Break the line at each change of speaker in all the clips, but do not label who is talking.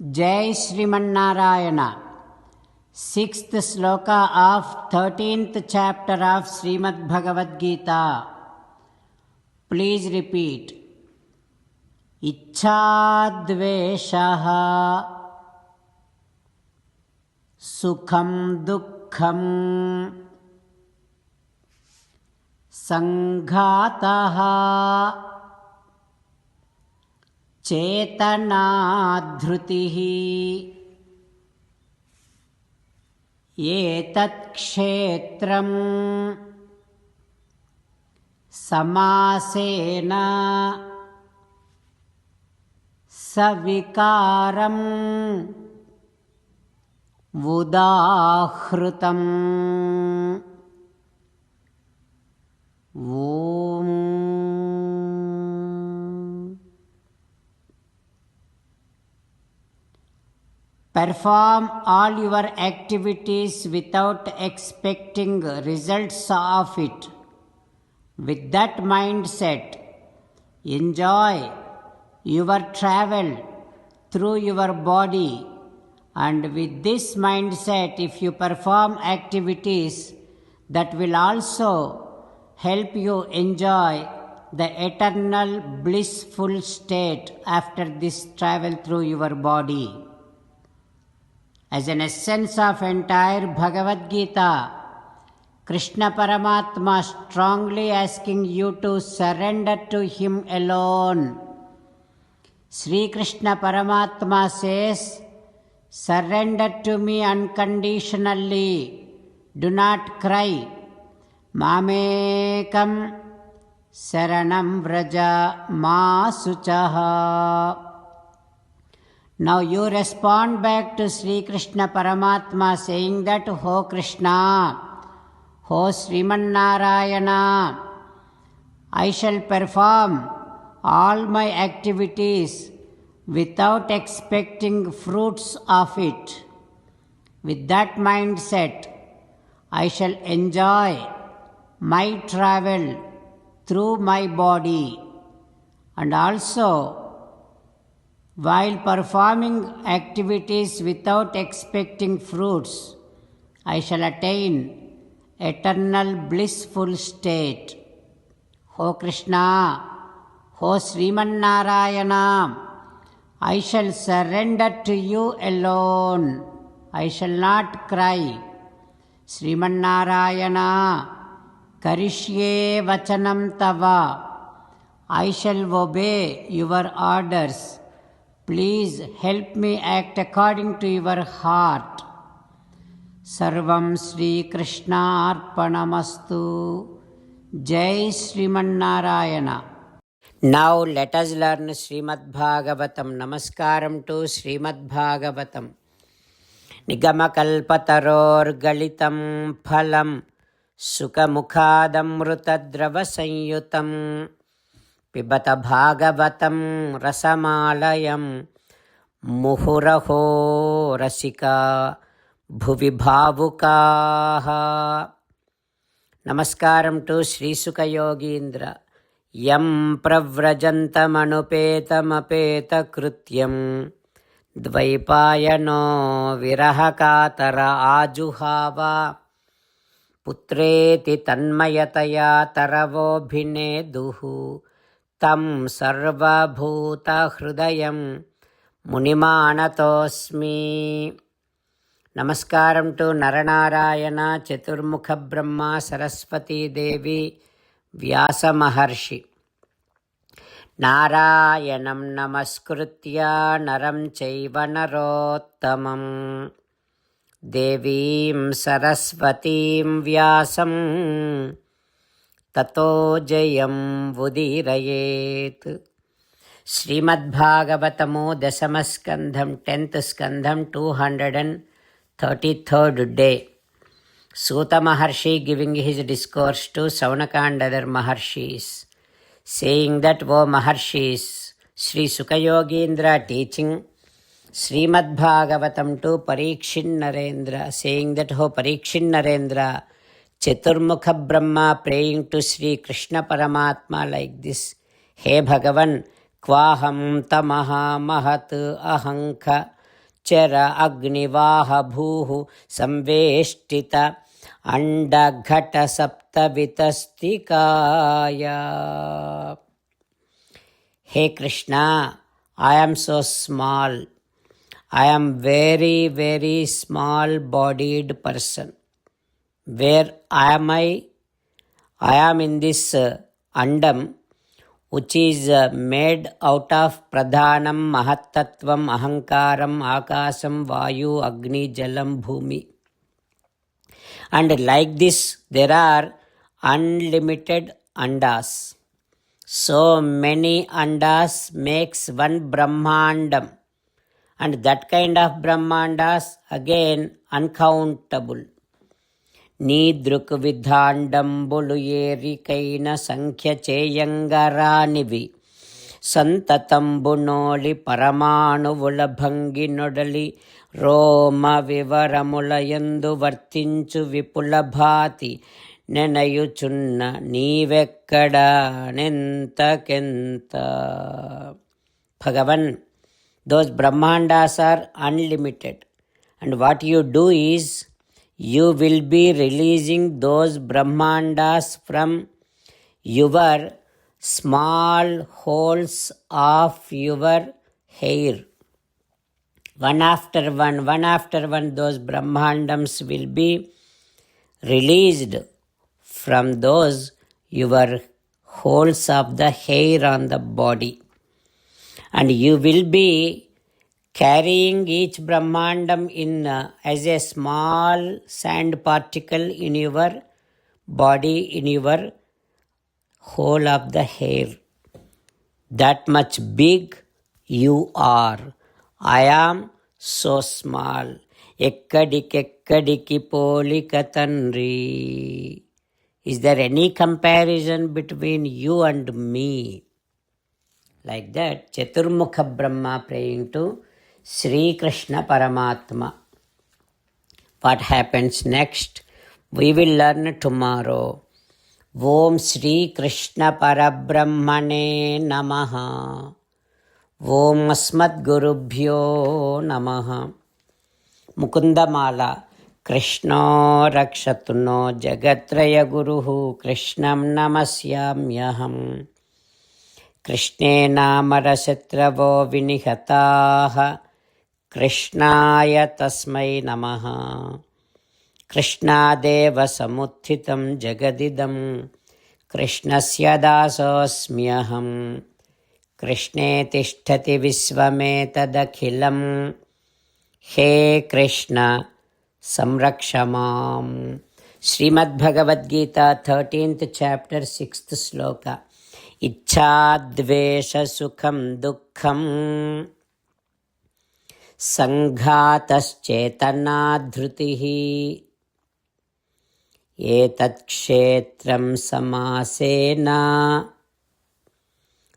Jai Srimannarayana. 6th sloka of 13th chapter of Srimad Bhagavad Gita. Please repeat. Ichchadveshaha sukham dukkham sanghataha चेतनाधृतिः एतत् क्षेत्रं समासेन सविकारम् उदाहृतम्। ओम Perform all your activities without expecting results of it. With that mindset, enjoy your travel through your body, and with this mindset, if you perform activities that will also help you enjoy the eternal blissful state after this travel through your body. As an essence of entire Bhagavad Gita, Krishna Paramatma strongly asking you to surrender to Him alone. Sri Krishna Paramatma says, surrender to me unconditionally. Do not cry. Mamekam saranam vraja ma suchaha. Now you respond back to Sri Krishna Paramatma saying that, Ho Krishna, Ho Srimannarayana, I shall perform all my activities without expecting fruits of it. With that mindset, I shall enjoy my travel through my body, and also while performing activities without expecting fruits, I shall attain eternal blissful state. Ho Krishna, Ho Srimannarayana, I shall surrender to you alone. I shall not cry. Srimannarayana, Karishye Vachanam Tava, I shall obey your orders. Please help me act according to your heart. Sarvam Sri Krishna Arpanamastu. Jai Srimannarayana. Now let us learn Srimad Bhagavatam. Namaskaram to Srimad Bhagavatam. Nigamakalpataror galitam phalam sukamukhadamrutadrava sanyutam पिबत भागवतं रसमालयं मुहुरहो रसिका भुवि भावुकाः. Namaskaram to Sri Sukha Yogindra. Yam pravrajantamanupetamapeta krutyam dvaipayano virahakatara ajuhava putreti tanmayataya taravobhineduhu tam sarvabhuta hrudayam munimanatosmi. Namaskaram to Naranarayana, Chaturmukha Brahma, Saraswati Devi, Vyasa Maharshi. Narayanam namaskritya naram chaiva narottamam devim saraswatim vyasam tato jayam vudirayet. Srimad Bhagavatamo Dasamaskandham 10th Skandham 233rd day. Suta Maharshi giving his discourse to Saunaka and other Maharshis, saying that, O Maharshis, Sri Sukha Yogindra teaching Srimad Bhagavatam to Parikshin Narendra, saying that, O Parikshin Narendra, Chaturmukha Brahma praying to Sri Krishna Paramatma like this, He Bhagavan, Kvaham tamaha mahat ahanka चर अग्निवाह भूः संवेष्टित अंडघटसप्तवितस्तिकाया. Hey Krishna, I am so small. I am very, very small bodied person. Where am I? I am in this andam, which is made out of pradhanam, mahattattvam, ahankaram, akasam, vayu, agni, jalam, bhumi. And like this, there are unlimited andas. So many andas makes one brahmandam. And that kind of brahmandas again uncountable. నీదృక్ విధాండంబులు ఏరికైన సంఖ్య చేయంగరానివి సంతతంబునోలి పరమాణువుల భంగి నొడలి రోమ వివరములయందు వర్తించు విపుల భాతి నెనయుచున్న నీవెక్కడ నెంతకెంత. భగవన్, those brahmandas are unlimited, and what you do is you will be releasing those brahmandas from your small holes of your hair. One after one, those brahmandams will be released from those your holes of the hair on the body. And you will be carrying each brahmandam in as a small sand particle in your body, in your whole of the hair. That much big you are. I am so small. Ekkadikekkadiki polika tanri. Is there any comparison between you and me? Like that, Chaturmukha Brahma praying to Sri Krishna Paramatma. What happens next? We will learn tomorrow. Om Sri Krishna Parabrahmane Namaha. Om Asmat Gurubhyo Namaha. Mukundamala. Krishna Rakshatuno Jagatraya Guruhu Krishnam Namasyamyaham. कृष्णेनामरशत्रवो विनिहताः कृष्णाय तस्मै नमः. कृष्णादेव समुत्थितं जगदिदं कृष्णस्य दासोऽस्म्यहम्. कृष्णे तिष्ठति विश्वमेतदखिलं. हे कृष्ण संरक्ष माम्. Shrimad Bhagavad Gita 13th chapter 6th shloka. इच्छाद्वेषसुखं दुःखं संघातश्चेतनाधृतिः एतत्क्षेत्रं समासेन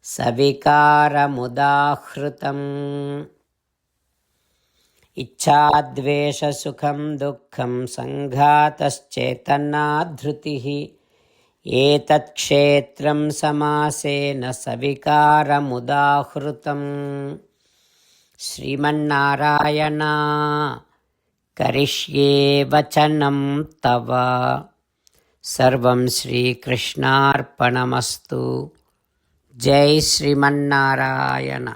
सविकारमुदाहृतम्. इच्छाद्वेषसुखं दुःखं संघातश्चेतनाधृतिः एतत्क्षेत्रं समासेन सविकारमुदाहृतम्. श्रीमन्नारायण करिष्ये वचनं तव. सर्वं श्रीकृष्णार्पणमस्तु. जय श्रीमन्नारायण.